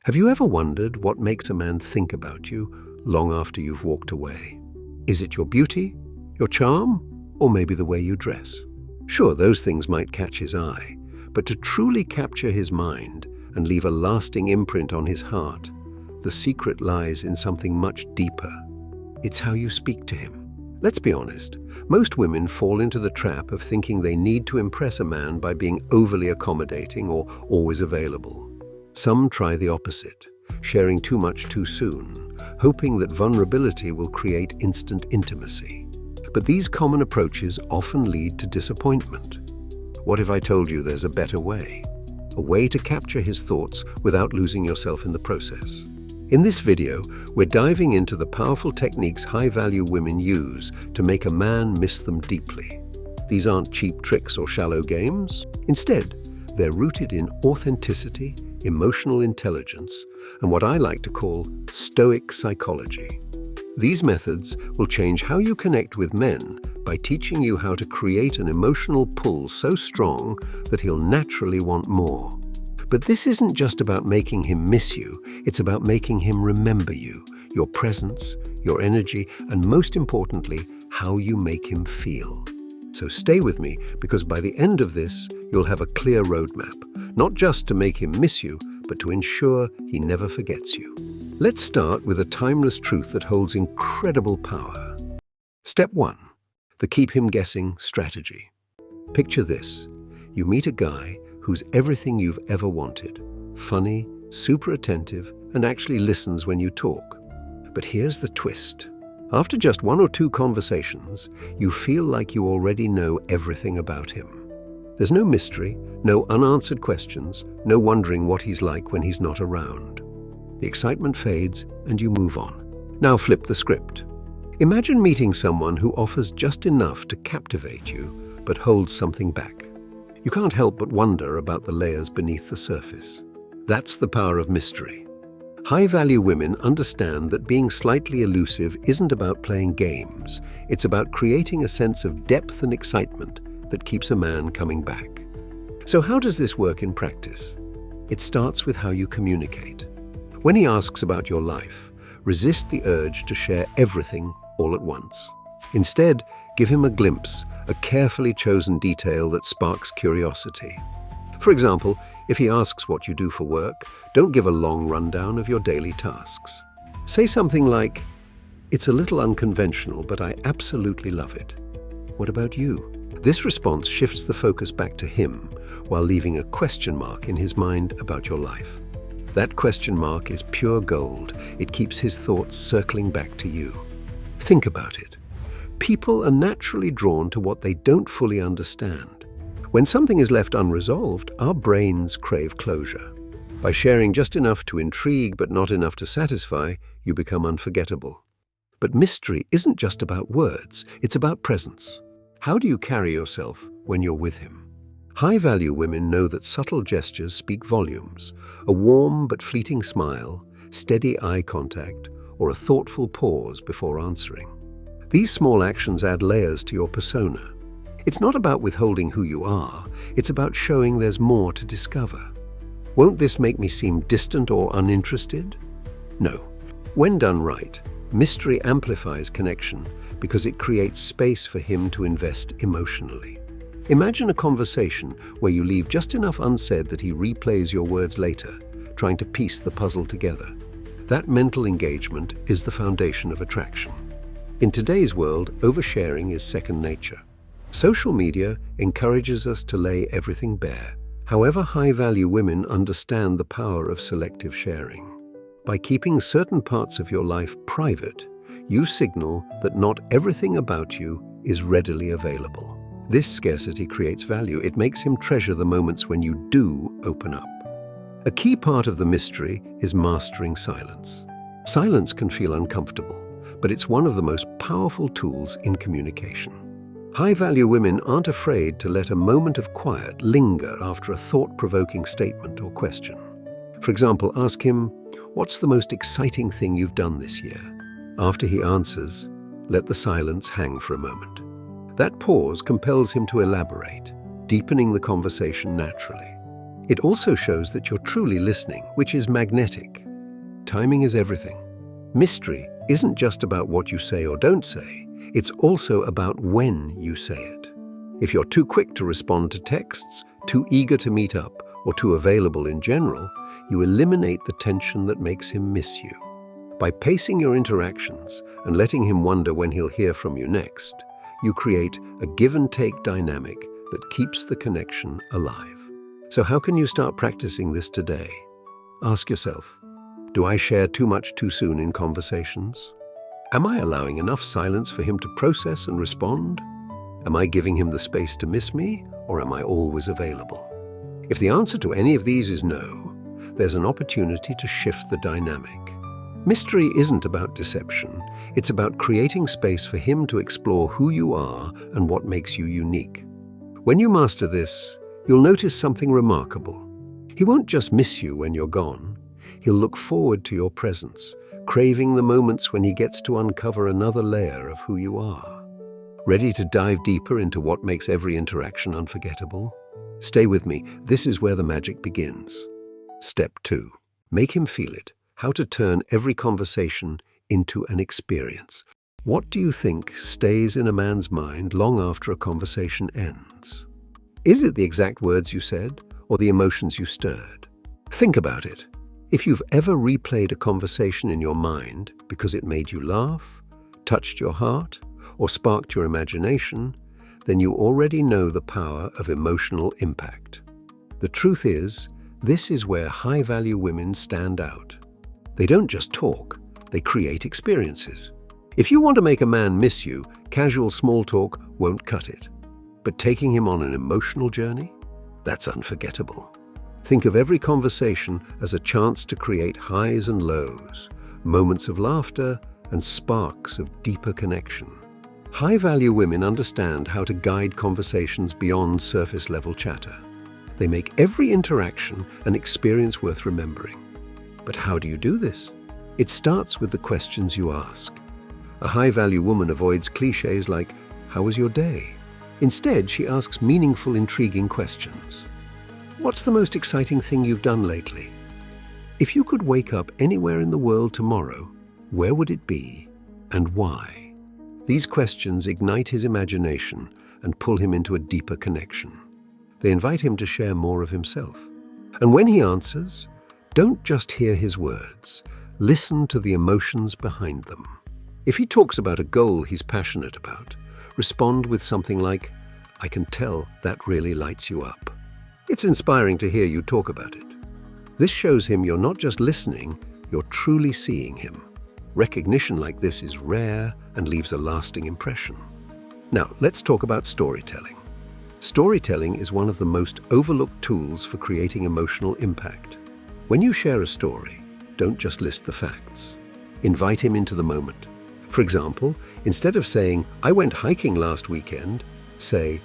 Have you ever wondered what makes a man think about you long after you've walked away? Is it your beauty, your charm, or maybe the way you dress? Sure, those things might catch his eye, but to truly capture his mind and leave a lasting imprint on his heart, the secret lies in something much deeper. It's how you speak to him. Let's be honest, most women fall into the trap of thinking they need to impress a man by being overly accommodating or always available. Some try the opposite, sharing too much too soon, hoping that vulnerability will create instant intimacy. But these common approaches often lead to disappointment. What if I told you there's a better way? A way to capture his thoughts without losing yourself in the process. In this video, we're diving into the powerful techniques high-value women use to make a man miss them deeply. These aren't cheap tricks or shallow games. Instead, they're rooted in authenticity, emotional intelligence, and what I like to call Stoic psychology. These methods will change how you connect with men by teaching you how to create an emotional pull so strong that he'll naturally want more. But this isn't just about making him miss you, it's about making him remember you, your presence, your energy, and most importantly, how you make him feel. So stay with me, because by the end of this, you'll have a clear roadmap, not just to make him miss you, but to ensure he never forgets you. Let's start with a timeless truth that holds incredible power. Step 1. The keep him guessing strategy. Picture this. You meet a guy who's everything you've ever wanted. Funny, super attentive, and actually listens when you talk. But here's the twist. After just 1 or 2 conversations, you feel like you already know everything about him. There's no mystery, no unanswered questions, no wondering what he's like when he's not around. The excitement fades and you move on. Now flip the script. Imagine meeting someone who offers just enough to captivate you, but holds something back. You can't help but wonder about the layers beneath the surface. That's the power of mystery. High-value women understand that being slightly elusive isn't about playing games. It's about creating a sense of depth and excitement that keeps a man coming back. So how does this work in practice? It starts with how you communicate. When he asks about your life, resist the urge to share everything all at once. Instead, give him a glimpse, a carefully chosen detail that sparks curiosity. For example, if he asks what you do for work, don't give a long rundown of your daily tasks. Say something like, "It's a little unconventional, but I absolutely love it. What about you?" This response shifts the focus back to him, while leaving a question mark in his mind about your life. That question mark is pure gold. It keeps his thoughts circling back to you. Think about it. People are naturally drawn to what they don't fully understand. When something is left unresolved, our brains crave closure. By sharing just enough to intrigue but not enough to satisfy, you become unforgettable. But mystery isn't just about words, it's about presence. How do you carry yourself when you're with him? High-value women know that subtle gestures speak volumes. A warm but fleeting smile, steady eye contact, or a thoughtful pause before answering. These small actions add layers to your persona. It's not about withholding who you are, it's about showing there's more to discover. Won't this make me seem distant or uninterested? No. When done right, mystery amplifies connection because it creates space for him to invest emotionally. Imagine a conversation where you leave just enough unsaid that he replays your words later, trying to piece the puzzle together. That mental engagement is the foundation of attraction. In today's world, oversharing is second nature. Social media encourages us to lay everything bare. However, high-value women understand the power of selective sharing. By keeping certain parts of your life private, you signal that not everything about you is readily available. This scarcity creates value. It makes him treasure the moments when you do open up. A key part of the mystery is mastering silence. Silence can feel uncomfortable, but it's one of the most powerful tools in communication. High-value women aren't afraid to let a moment of quiet linger after a thought-provoking statement or question. For example, ask him, "What's the most exciting thing you've done this year?" After he answers, let the silence hang for a moment. That pause compels him to elaborate, deepening the conversation naturally. It also shows that you're truly listening, which is magnetic. Timing is everything. Mystery isn't just about what you say or don't say, it's also about when you say it. If you're too quick to respond to texts, too eager to meet up, or too available in general, you eliminate the tension that makes him miss you. By pacing your interactions and letting him wonder when he'll hear from you next, you create a give-and-take dynamic that keeps the connection alive. So how can you start practicing this today? Ask yourself, do I share too much too soon in conversations? Am I allowing enough silence for him to process and respond? Am I giving him the space to miss me, or am I always available? If the answer to any of these is no, there's an opportunity to shift the dynamic. Mystery isn't about deception, it's about creating space for him to explore who you are and what makes you unique. When you master this, you'll notice something remarkable. He won't just miss you when you're gone, he'll look forward to your presence, craving the moments when he gets to uncover another layer of who you are. Ready to dive deeper into what makes every interaction unforgettable? Stay with me, this is where the magic begins. Step 2. Make him feel it. How to turn every conversation into an experience. What do you think stays in a man's mind long after a conversation ends? Is it the exact words you said, or the emotions you stirred? Think about it. If you've ever replayed a conversation in your mind because it made you laugh, touched your heart, or sparked your imagination, then you already know the power of emotional impact. The truth is, this is where high-value women stand out. They don't just talk, they create experiences. If you want to make a man miss you, casual small talk won't cut it. But taking him on an emotional journey? That's unforgettable. Think of every conversation as a chance to create highs and lows, moments of laughter, and sparks of deeper connection. High-value women understand how to guide conversations beyond surface-level chatter. They make every interaction an experience worth remembering. But how do you do this? It starts with the questions you ask. A high-value woman avoids cliches like, "How was your day?" Instead, she asks meaningful, intriguing questions. What's the most exciting thing you've done lately? If you could wake up anywhere in the world tomorrow, where would it be and why? These questions ignite his imagination and pull him into a deeper connection. They invite him to share more of himself. And when he answers, don't just hear his words, listen to the emotions behind them. If he talks about a goal he's passionate about, respond with something like, "I can tell that really lights you up." It's inspiring to hear you talk about it. This shows him you're not just listening, you're truly seeing him. Recognition like this is rare and leaves a lasting impression. Now, let's talk about storytelling. Storytelling is one of the most overlooked tools for creating emotional impact. When you share a story, don't just list the facts. Invite him into the moment. For example, instead of saying, "I went hiking last weekend," say,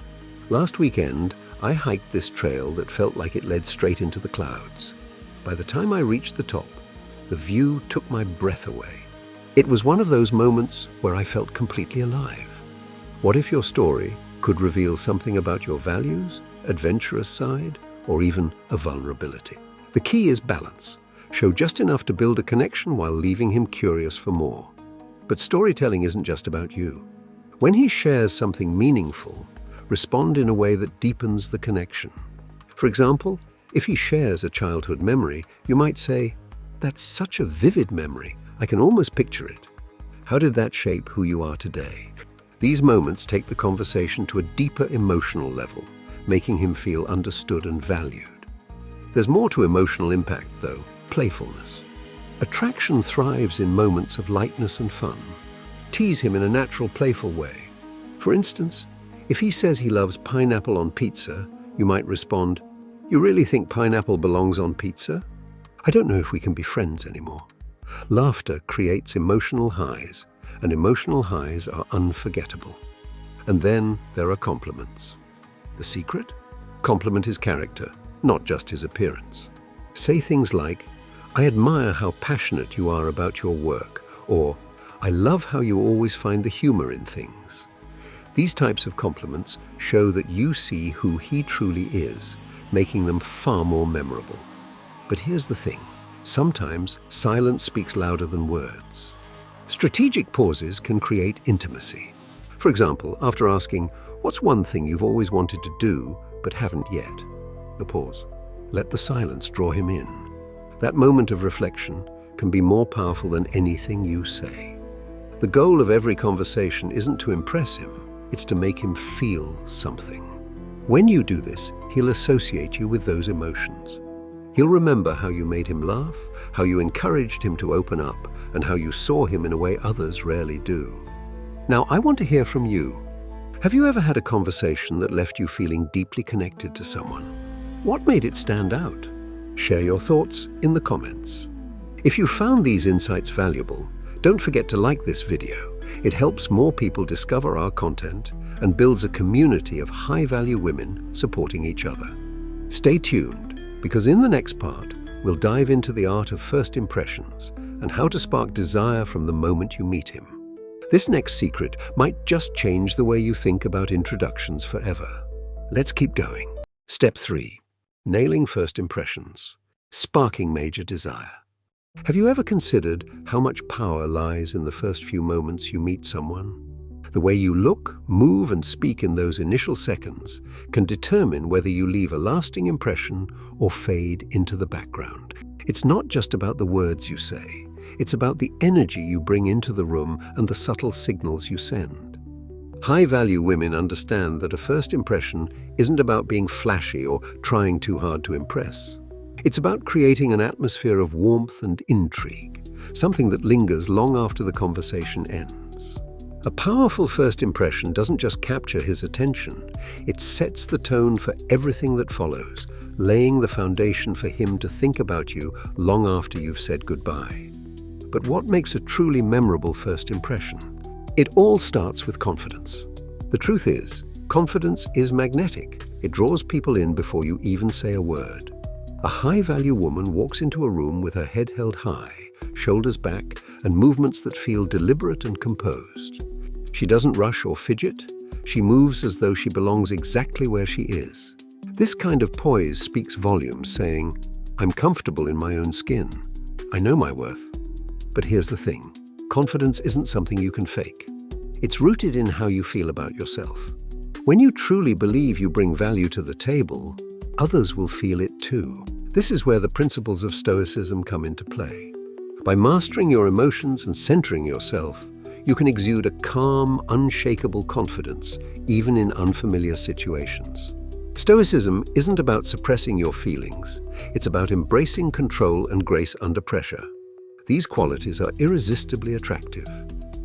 "Last weekend, I hiked this trail that felt like it led straight into the clouds. By the time I reached the top, the view took my breath away. It was one of those moments where I felt completely alive." What if your story could reveal something about your values, adventurous side, or even a vulnerability? The key is balance. Show just enough to build a connection while leaving him curious for more. But storytelling isn't just about you. When he shares something meaningful, respond in a way that deepens the connection. For example, if he shares a childhood memory, you might say, "That's such a vivid memory. I can almost picture it. How did that shape who you are today?" These moments take the conversation to a deeper emotional level, making him feel understood and valued. There's more to emotional impact, though: playfulness. Attraction thrives in moments of lightness and fun. Tease him in a natural, playful way. For instance, if he says he loves pineapple on pizza, you might respond, "You really think pineapple belongs on pizza? I don't know if we can be friends anymore." Laughter creates emotional highs, and emotional highs are unforgettable. And then there are compliments. The secret? Compliment his character, not just his appearance. Say things like, "I admire how passionate you are about your work," or "I love how you always find the humor in things." These types of compliments show that you see who he truly is, making them far more memorable. But here's the thing. Sometimes silence speaks louder than words. Strategic pauses can create intimacy. For example, after asking, "What's one thing you've always wanted to do but haven't yet?" The pause. Let the silence draw him in. That moment of reflection can be more powerful than anything you say. The goal of every conversation isn't to impress him, it's to make him feel something. When you do this, he'll associate you with those emotions. He'll remember how you made him laugh, how you encouraged him to open up, and how you saw him in a way others rarely do. Now, I want to hear from you. Have you ever had a conversation that left you feeling deeply connected to someone? What made it stand out? Share your thoughts in the comments. If you found these insights valuable, don't forget to like this video. It helps more people discover our content and builds a community of high-value women supporting each other. Stay tuned, because in the next part, we'll dive into the art of first impressions and how to spark desire from the moment you meet him. This next secret might just change the way you think about introductions forever. Let's keep going. Step 3. Nailing first impressions. Sparking major desire. Have you ever considered how much power lies in the first few moments you meet someone? The way you look, move, and speak in those initial seconds can determine whether you leave a lasting impression or fade into the background. It's not just about the words you say. It's about the energy you bring into the room and the subtle signals you send. High-value women understand that a first impression isn't about being flashy or trying too hard to impress. It's about creating an atmosphere of warmth and intrigue, something that lingers long after the conversation ends. A powerful first impression doesn't just capture his attention, it sets the tone for everything that follows, laying the foundation for him to think about you long after you've said goodbye. But what makes a truly memorable first impression? It all starts with confidence. The truth is, confidence is magnetic. It draws people in before you even say a word. A high-value woman walks into a room with her head held high, shoulders back, and movements that feel deliberate and composed. She doesn't rush or fidget. She moves as though she belongs exactly where she is. This kind of poise speaks volumes, saying, "I'm comfortable in my own skin. I know my worth." But here's the thing. Confidence isn't something you can fake. It's rooted in how you feel about yourself. When you truly believe you bring value to the table, others will feel it too. This is where the principles of Stoicism come into play. By mastering your emotions and centering yourself, you can exude a calm, unshakable confidence, even in unfamiliar situations. Stoicism isn't about suppressing your feelings. It's about embracing control and grace under pressure. These qualities are irresistibly attractive.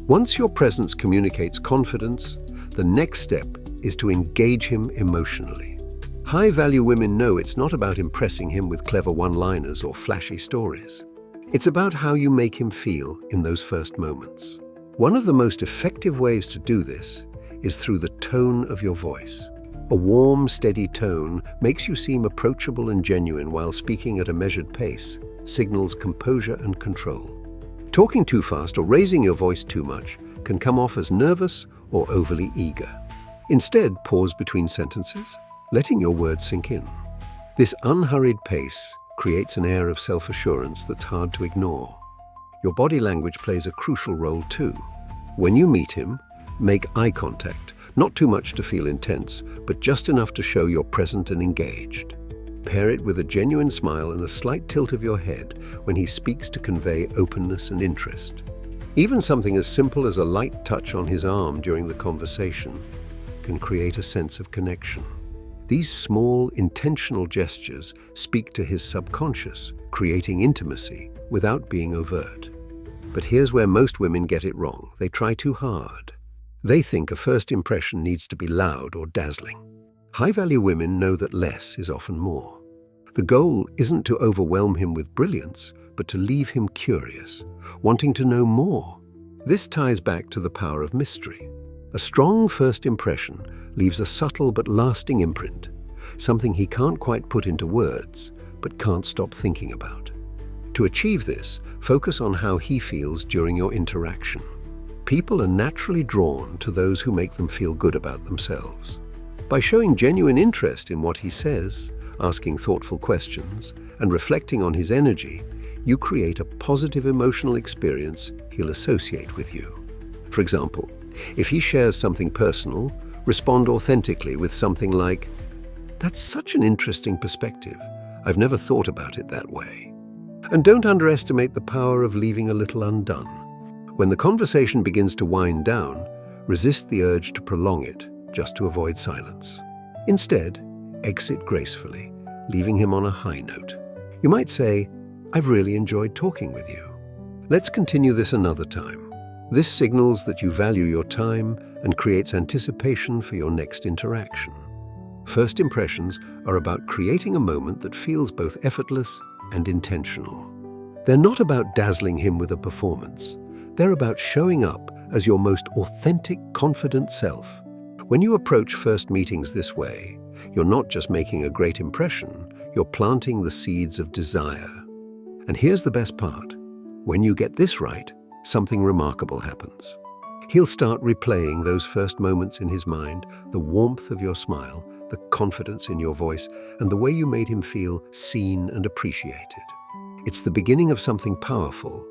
Once your presence communicates confidence, the next step is to engage him emotionally. High-value women know it's not about impressing him with clever one-liners or flashy stories. It's about how you make him feel in those first moments. One of the most effective ways to do this is through the tone of your voice. A warm, steady tone makes you seem approachable and genuine while speaking at a measured pace, signals composure and control. Talking too fast or raising your voice too much can come off as nervous or overly eager. Instead, pause between sentences, letting your words sink in. This unhurried pace creates an air of self-assurance that's hard to ignore. Your body language plays a crucial role too. When you meet him, make eye contact, not too much to feel intense, but just enough to show you're present and engaged. Pair it with a genuine smile and a slight tilt of your head when he speaks to convey openness and interest. Even something as simple as a light touch on his arm during the conversation can create a sense of connection. These small, intentional gestures speak to his subconscious, creating intimacy without being overt. But here's where most women get it wrong. They try too hard. They think a first impression needs to be loud or dazzling. High-value women know that less is often more. The goal isn't to overwhelm him with brilliance, but to leave him curious, wanting to know more. This ties back to the power of mystery. A strong first impression leaves a subtle but lasting imprint, something he can't quite put into words, but can't stop thinking about. To achieve this, focus on how he feels during your interaction. People are naturally drawn to those who make them feel good about themselves. By showing genuine interest in what he says, asking thoughtful questions, and reflecting on his energy, you create a positive emotional experience he'll associate with you. For example, if he shares something personal, respond authentically with something like, "That's such an interesting perspective. I've never thought about it that way." And don't underestimate the power of leaving a little undone. When the conversation begins to wind down, resist the urge to prolong it just to avoid silence. Instead, exit gracefully, leaving him on a high note. You might say, "I've really enjoyed talking with you. Let's continue this another time." This signals that you value your time and creates anticipation for your next interaction. First impressions are about creating a moment that feels both effortless and intentional. They're not about dazzling him with a performance. They're about showing up as your most authentic, confident self. When you approach first meetings this way, you're not just making a great impression, you're planting the seeds of desire. And here's the best part. When you get this right, something remarkable happens. He'll start replaying those first moments in his mind, the warmth of your smile, the confidence in your voice, and the way you made him feel seen and appreciated. It's the beginning of something powerful,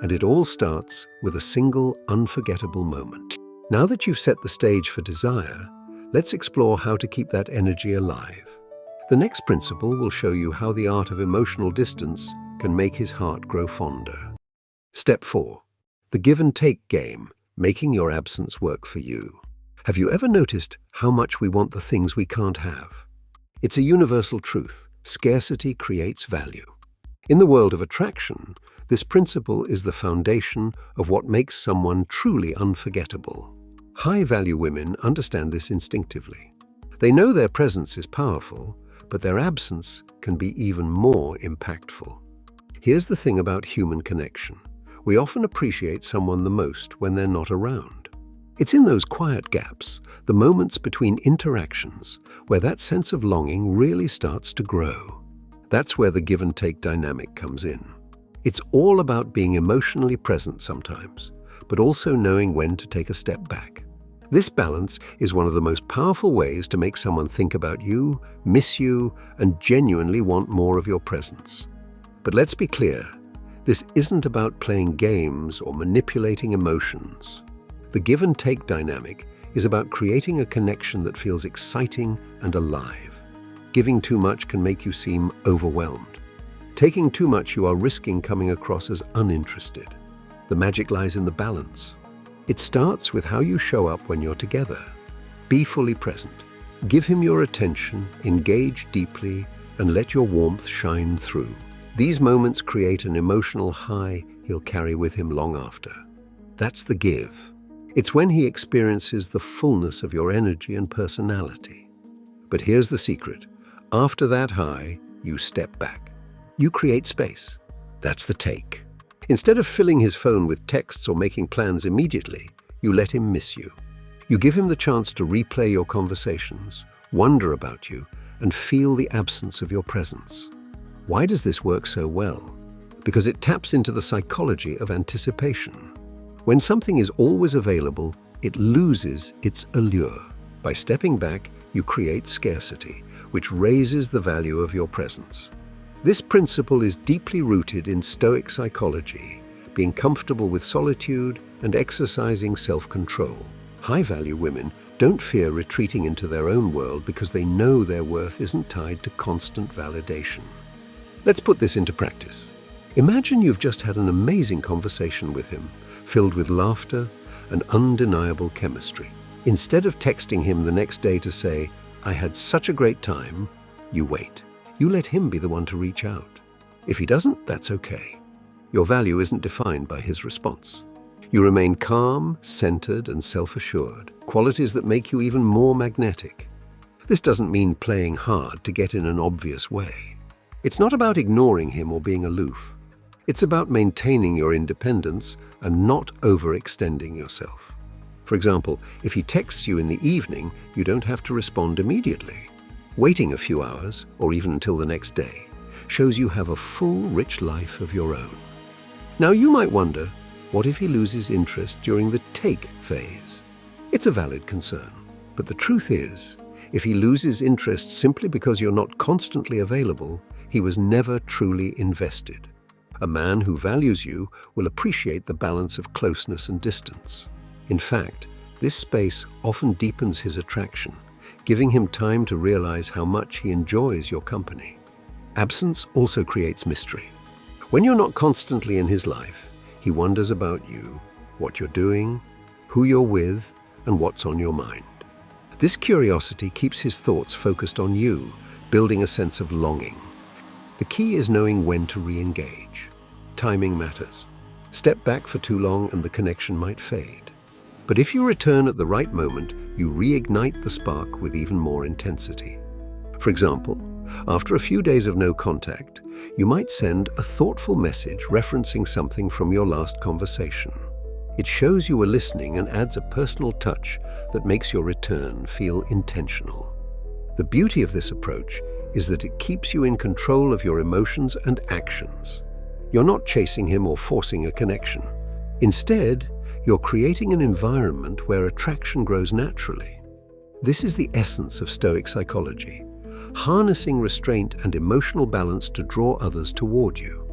and it all starts with a single, unforgettable moment. Now that you've set the stage for desire, let's explore how to keep that energy alive. The next principle will show you how the art of emotional distance can make his heart grow fonder. Step 4. The give and take game, making your absence work for you. Have you ever noticed how much we want the things we can't have? It's a universal truth. Scarcity creates value. In the world of attraction, this principle is the foundation of what makes someone truly unforgettable. High-value women understand this instinctively. They know their presence is powerful, but their absence can be even more impactful. Here's the thing about human connection. We often appreciate someone the most when they're not around. It's in those quiet gaps, the moments between interactions, where that sense of longing really starts to grow. That's where the give and take dynamic comes in. It's all about being emotionally present sometimes, but also knowing when to take a step back. This balance is one of the most powerful ways to make someone think about you, miss you, and genuinely want more of your presence. But let's be clear, this isn't about playing games or manipulating emotions. The give and take dynamic is about creating a connection that feels exciting and alive. Giving too much can make you seem overwhelmed. Taking too much, you are risking coming across as uninterested. The magic lies in the balance. It starts with how you show up when you're together. Be fully present. Give him your attention, engage deeply, and let your warmth shine through. These moments create an emotional high he'll carry with him long after. That's the give. It's when he experiences the fullness of your energy and personality. But here's the secret. After that high, you step back. You create space. That's the take. Instead of filling his phone with texts or making plans immediately, you let him miss you. You give him the chance to replay your conversations, wonder about you, and feel the absence of your presence. Why does this work so well? Because it taps into the psychology of anticipation. When something is always available, it loses its allure. By stepping back, you create scarcity, which raises the value of your presence. This principle is deeply rooted in Stoic psychology, being comfortable with solitude and exercising self-control. High-value women don't fear retreating into their own world because they know their worth isn't tied to constant validation. Let's put this into practice. Imagine you've just had an amazing conversation with him, filled with laughter and undeniable chemistry. Instead of texting him the next day to say, "I had such a great time," you wait. You let him be the one to reach out. If he doesn't, that's okay. Your value isn't defined by his response. You remain calm, centered, and self-assured, qualities that make you even more magnetic. This doesn't mean playing hard to get in an obvious way. It's not about ignoring him or being aloof. It's about maintaining your independence and not overextending yourself. For example, if he texts you in the evening, you don't have to respond immediately. Waiting a few hours, or even until the next day, shows you have a full, rich life of your own. Now you might wonder, what if he loses interest during the take phase? It's a valid concern, but the truth is, If he loses interest simply because you're not constantly available, he was never truly invested. A man who values you will appreciate the balance of closeness and distance. In fact, this space often deepens his attraction, giving him time to realize how much he enjoys your company. Absence also creates mystery. When you're not constantly in his life, he wonders about you, what you're doing, who you're with, and what's on your mind. This curiosity keeps his thoughts focused on you, building a sense of longing. The key is knowing when to re-engage. Timing matters. Step back for too long and the connection might fade. But if you return at the right moment, you reignite the spark with even more intensity. For example, after a few days of no contact, you might send a thoughtful message referencing something from your last conversation. It shows you are listening and adds a personal touch that makes your return feel intentional. The beauty of this approach is that it keeps you in control of your emotions and actions. You're not chasing him or forcing a connection. Instead, you're creating an environment where attraction grows naturally. This is the essence of Stoic psychology, harnessing restraint and emotional balance to draw others toward you.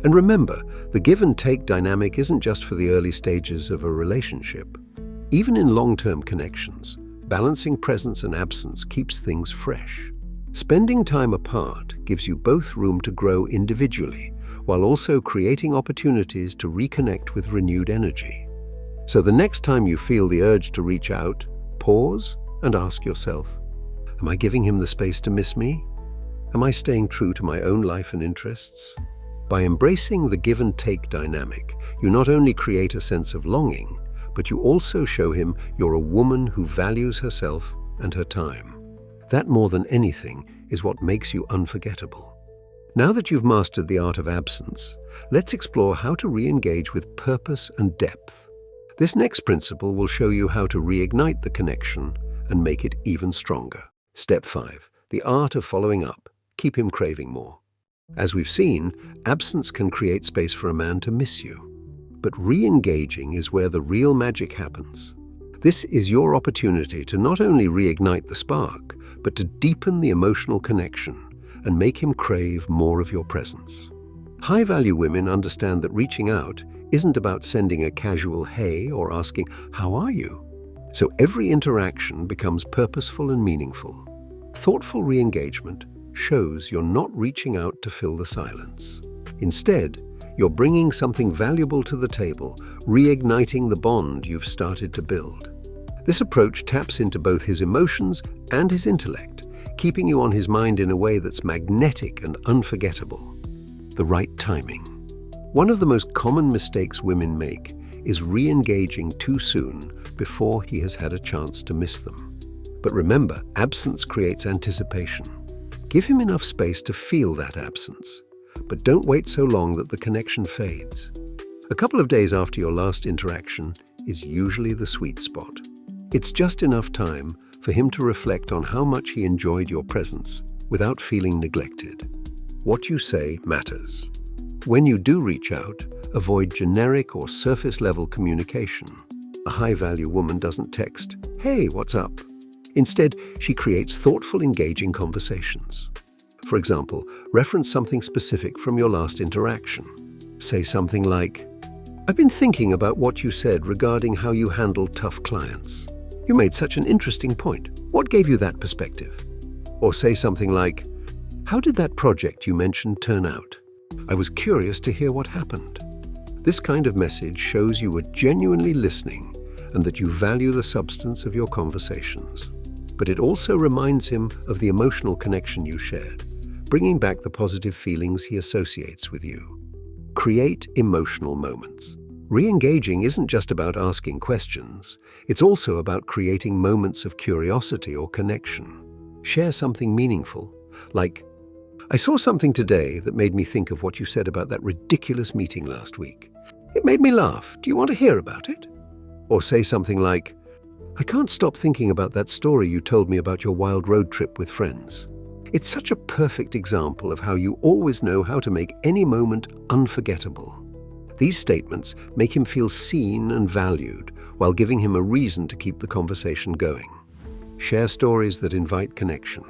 And remember, the give-and-take dynamic isn't just for the early stages of a relationship. Even in long-term connections, balancing presence and absence keeps things fresh. Spending time apart gives you both room to grow individually, while also creating opportunities to reconnect with renewed energy. So the next time you feel the urge to reach out, pause and ask yourself, am I giving him the space to miss me? Am I staying true to my own life and interests? By embracing the give-and-take dynamic, you not only create a sense of longing, but you also show him you're a woman who values herself and her time. That, more than anything, is what makes you unforgettable. Now that you've mastered the art of absence, let's explore how to re-engage with purpose and depth. This next principle will show you how to reignite the connection and make it even stronger. Step 5. The art of following up. Keep him craving more. As we've seen, absence can create space for a man to miss you. But re-engaging is where the real magic happens. This is your opportunity to not only reignite the spark, but to deepen the emotional connection and make him crave more of your presence. High-value women understand that reaching out isn't about sending a casual hey or asking, "How are you?" So every interaction becomes purposeful and meaningful. Thoughtful re-engagement shows you're not reaching out to fill the silence. Instead, you're bringing something valuable to the table, reigniting the bond you've started to build. This approach taps into both his emotions and his intellect, keeping you on his mind in a way that's magnetic and unforgettable. The right timing. One of the most common mistakes women make is re-engaging too soon before he has had a chance to miss them. But remember, absence creates anticipation. Give him enough space to feel that absence, but don't wait so long that the connection fades. A couple of days after your last interaction is usually the sweet spot. It's just enough time for him to reflect on how much he enjoyed your presence without feeling neglected. What you say matters. When you do reach out, avoid generic or surface-level communication. A high-value woman doesn't text, "Hey, what's up?" Instead, she creates thoughtful, engaging conversations. For example, reference something specific from your last interaction. Say something like, "I've been thinking about what you said regarding how you handled tough clients. You made such an interesting point. What gave you that perspective?" Or say something like, "How did that project you mentioned turn out? I was curious to hear what happened." This kind of message shows you were genuinely listening and that you value the substance of your conversations. But it also reminds him of the emotional connection you shared, bringing back the positive feelings he associates with you. Create emotional moments. Re-engaging isn't just about asking questions, it's also about creating moments of curiosity or connection. Share something meaningful, like, "I saw something today that made me think of what you said about that ridiculous meeting last week. It made me laugh. Do you want to hear about it?" Or say something like, "I can't stop thinking about that story you told me about your wild road trip with friends. It's such a perfect example of how you always know how to make any moment unforgettable." These statements make him feel seen and valued while giving him a reason to keep the conversation going. Share stories that invite connection.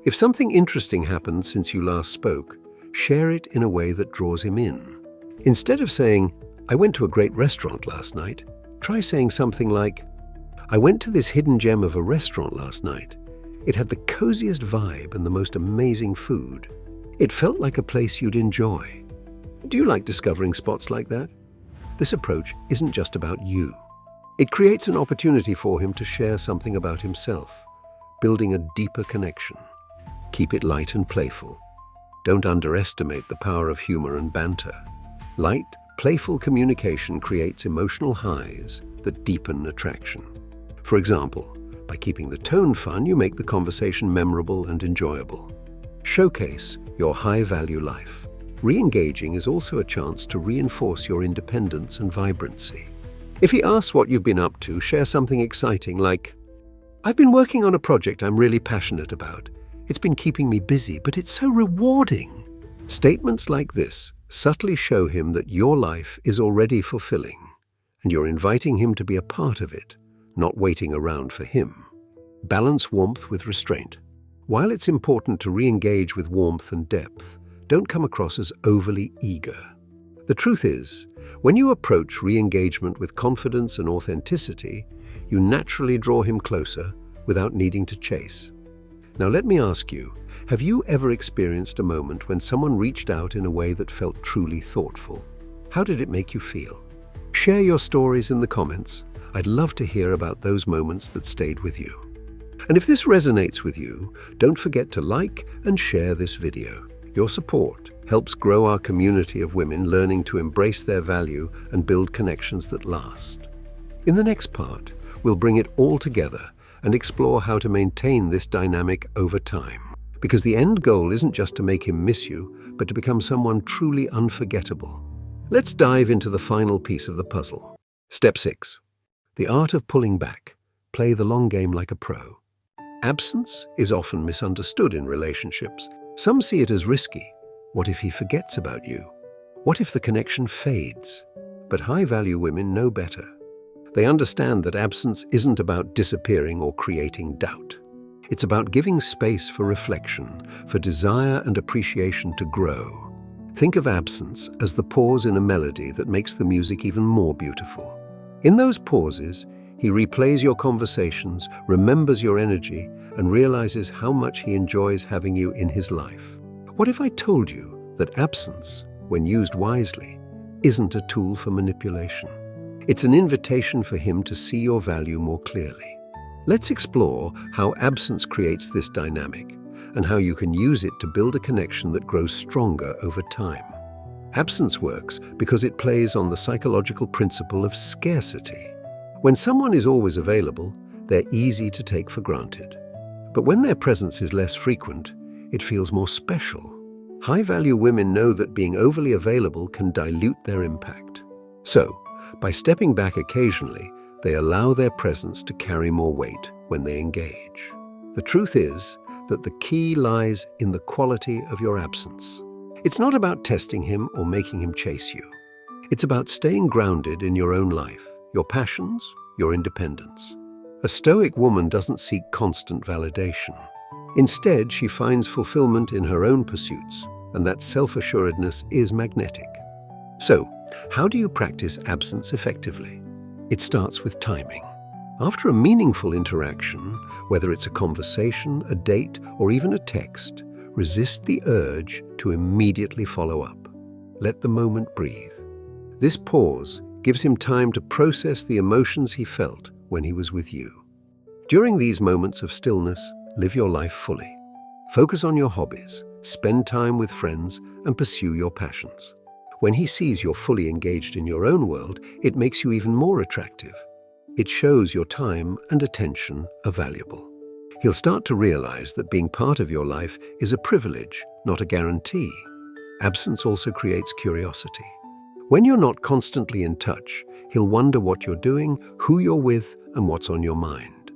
If something interesting happened since you last spoke, share it in a way that draws him in. Instead of saying, "I went to a great restaurant last night," try saying something like, "I went to this hidden gem of a restaurant last night. It had the coziest vibe and the most amazing food. It felt like a place you'd enjoy." Do you like discovering spots like that? This approach isn't just about you. It creates an opportunity for him to share something about himself, building a deeper connection. Keep it light and playful. Don't underestimate the power of humor and banter. Light, playful communication creates emotional highs that deepen attraction. For example, by keeping the tone fun, you make the conversation memorable and enjoyable. Showcase your high-value life. Re-engaging is also a chance to reinforce your independence and vibrancy. If he asks what you've been up to, share something exciting like, "I've been working on a project I'm really passionate about. It's been keeping me busy, but it's so rewarding." Statements like this subtly show him that your life is already fulfilling, and you're inviting him to be a part of it, not waiting around for him. Balance warmth with restraint. While it's important to re-engage with warmth and depth, don't come across as overly eager. The truth is, when you approach re-engagement with confidence and authenticity, you naturally draw him closer without needing to chase. Now let me ask you, have you ever experienced a moment when someone reached out in a way that felt truly thoughtful? How did it make you feel? Share your stories in the comments. I'd love to hear about those moments that stayed with you. And if this resonates with you, don't forget to like and share this video. Your support helps grow our community of women learning to embrace their value and build connections that last. In the next part, we'll bring it all together and explore how to maintain this dynamic over time. Because the end goal isn't just to make him miss you, but to become someone truly unforgettable. Let's dive into the final piece of the puzzle. Step 6. The art of pulling back. Play the long game like a pro. Absence is often misunderstood in relationships. Some see it as risky. What if he forgets about you? What if the connection fades? But high-value women know better. They understand that absence isn't about disappearing or creating doubt. It's about giving space for reflection, for desire and appreciation to grow. Think of absence as the pause in a melody that makes the music even more beautiful. In those pauses, he replays your conversations, remembers your energy, and realizes how much he enjoys having you in his life. What if I told you that absence, when used wisely, isn't a tool for manipulation? It's an invitation for him to see your value more clearly. Let's explore how absence creates this dynamic and how you can use it to build a connection that grows stronger over time. Absence works because it plays on the psychological principle of scarcity. When someone is always available, they're easy to take for granted. But when their presence is less frequent, it feels more special. High-value women know that being overly available can dilute their impact. So, by stepping back occasionally, they allow their presence to carry more weight when they engage. The truth is that the key lies in the quality of your absence. It's not about testing him or making him chase you. It's about staying grounded in your own life, your passions, your independence. A Stoic woman doesn't seek constant validation. Instead, she finds fulfillment in her own pursuits, and that self-assuredness is magnetic. So, how do you practice absence effectively? It starts with timing. After a meaningful interaction, whether it's a conversation, a date, or even a text, resist the urge to immediately follow up. Let the moment breathe. This pause gives him time to process the emotions he felt when he was with you. During these moments of stillness, live your life fully. Focus on your hobbies, spend time with friends, and pursue your passions. When he sees you're fully engaged in your own world, it makes you even more attractive. It shows your time and attention are valuable. He'll start to realize that being part of your life is a privilege, not a guarantee. Absence also creates curiosity. When you're not constantly in touch, he'll wonder what you're doing, who you're with, and what's on your mind.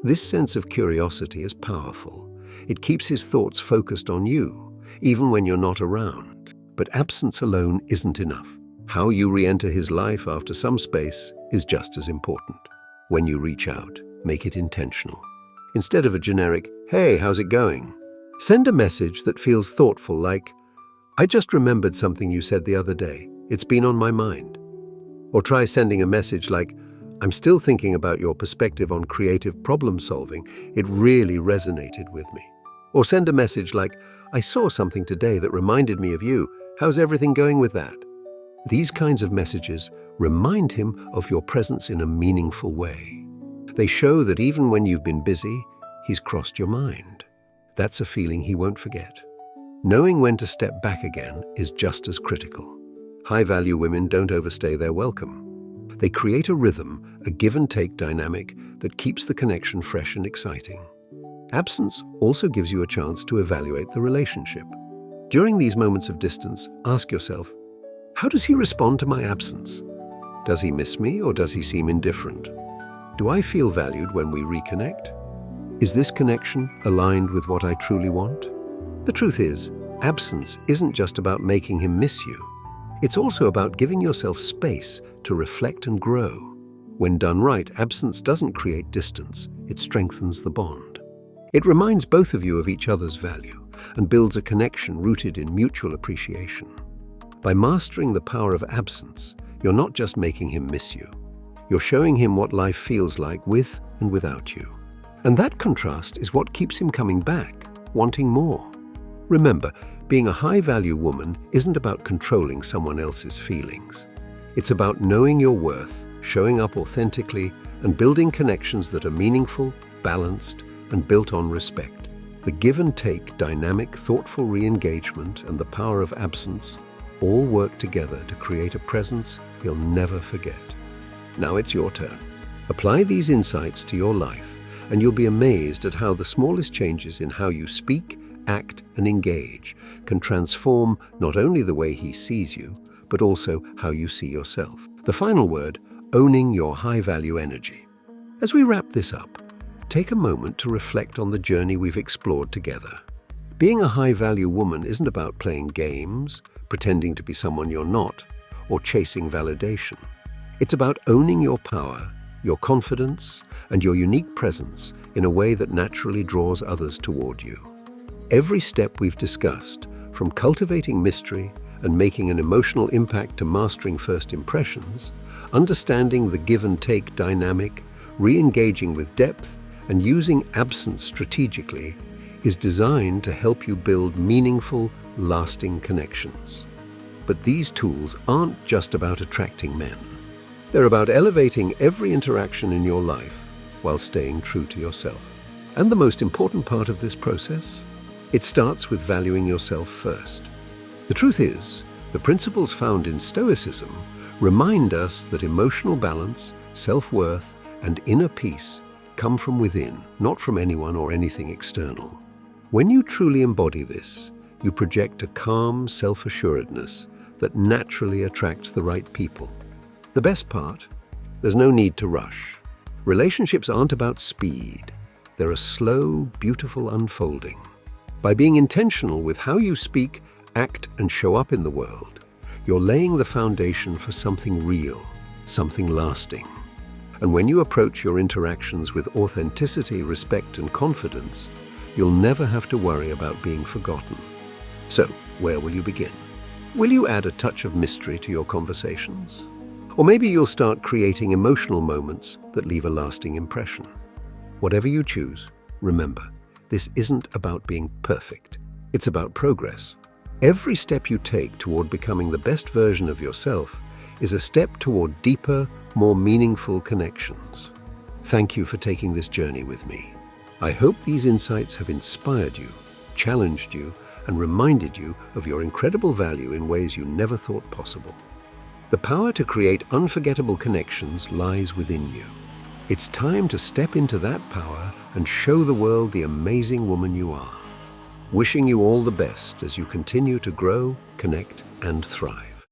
This sense of curiosity is powerful. It keeps his thoughts focused on you, even when you're not around. But absence alone isn't enough. How you re-enter his life after some space is just as important. When you reach out, make it intentional. Instead of a generic, "Hey, how's it going?" Send a message that feels thoughtful, like, "I just remembered something you said the other day. It's been on my mind." Or try sending a message like, "I'm still thinking about your perspective on creative problem solving. It really resonated with me." Or send a message like, "I saw something today that reminded me of you. How's everything going with that?" These kinds of messages remind him of your presence in a meaningful way. They show that even when you've been busy, he's crossed your mind. That's a feeling he won't forget. Knowing when to step back again is just as critical. High-value women don't overstay their welcome. They create a rhythm, a give-and-take dynamic that keeps the connection fresh and exciting. Absence also gives you a chance to evaluate the relationship. During these moments of distance, ask yourself, how does he respond to my absence? Does he miss me or does he seem indifferent? Do I feel valued when we reconnect? Is this connection aligned with what I truly want? The truth is, absence isn't just about making him miss you. It's also about giving yourself space to reflect and grow. When done right, absence doesn't create distance, it strengthens the bond. It reminds both of you of each other's value and builds a connection rooted in mutual appreciation. By mastering the power of absence, you're not just making him miss you. You're showing him what life feels like with and without you. And that contrast is what keeps him coming back, wanting more. Remember, being a high-value woman isn't about controlling someone else's feelings. It's about knowing your worth, showing up authentically, and building connections that are meaningful, balanced, and built on respect. The give-and-take, dynamic, thoughtful re-engagement and the power of absence all work together to create a presence you'll never forget. Now it's your turn. Apply these insights to your life, and you'll be amazed at how the smallest changes in how you speak, act, and engage can transform not only the way he sees you, but also how you see yourself. The final word, owning your high-value energy. As we wrap this up, take a moment to reflect on the journey we've explored together. Being a high-value woman isn't about playing games, pretending to be someone you're not, or chasing validation. It's about owning your power, your confidence, and your unique presence in a way that naturally draws others toward you. Every step we've discussed, from cultivating mystery and making an emotional impact to mastering first impressions, understanding the give-and-take dynamic, re-engaging with depth, and using absence strategically, is designed to help you build meaningful, lasting connections. But these tools aren't just about attracting men. They're about elevating every interaction in your life while staying true to yourself. And the most important part of this process? It starts with valuing yourself first. The truth is, the principles found in Stoicism remind us that emotional balance, self-worth, and inner peace come from within, not from anyone or anything external. When you truly embody this, you project a calm self-assuredness that naturally attracts the right people. The best part? There's no need to rush. Relationships aren't about speed. They're a slow, beautiful unfolding. By being intentional with how you speak, act, and show up in the world, you're laying the foundation for something real, something lasting. And when you approach your interactions with authenticity, respect, and confidence, you'll never have to worry about being forgotten. So, where will you begin? Will you add a touch of mystery to your conversations? Or maybe you'll start creating emotional moments that leave a lasting impression. Whatever you choose, remember, this isn't about being perfect. It's about progress. Every step you take toward becoming the best version of yourself is a step toward deeper, more meaningful connections. Thank you for taking this journey with me. I hope these insights have inspired you, challenged you, and reminded you of your incredible value in ways you never thought possible. The power to create unforgettable connections lies within you. It's time to step into that power and show the world the amazing woman you are. Wishing you all the best as you continue to grow, connect, and thrive.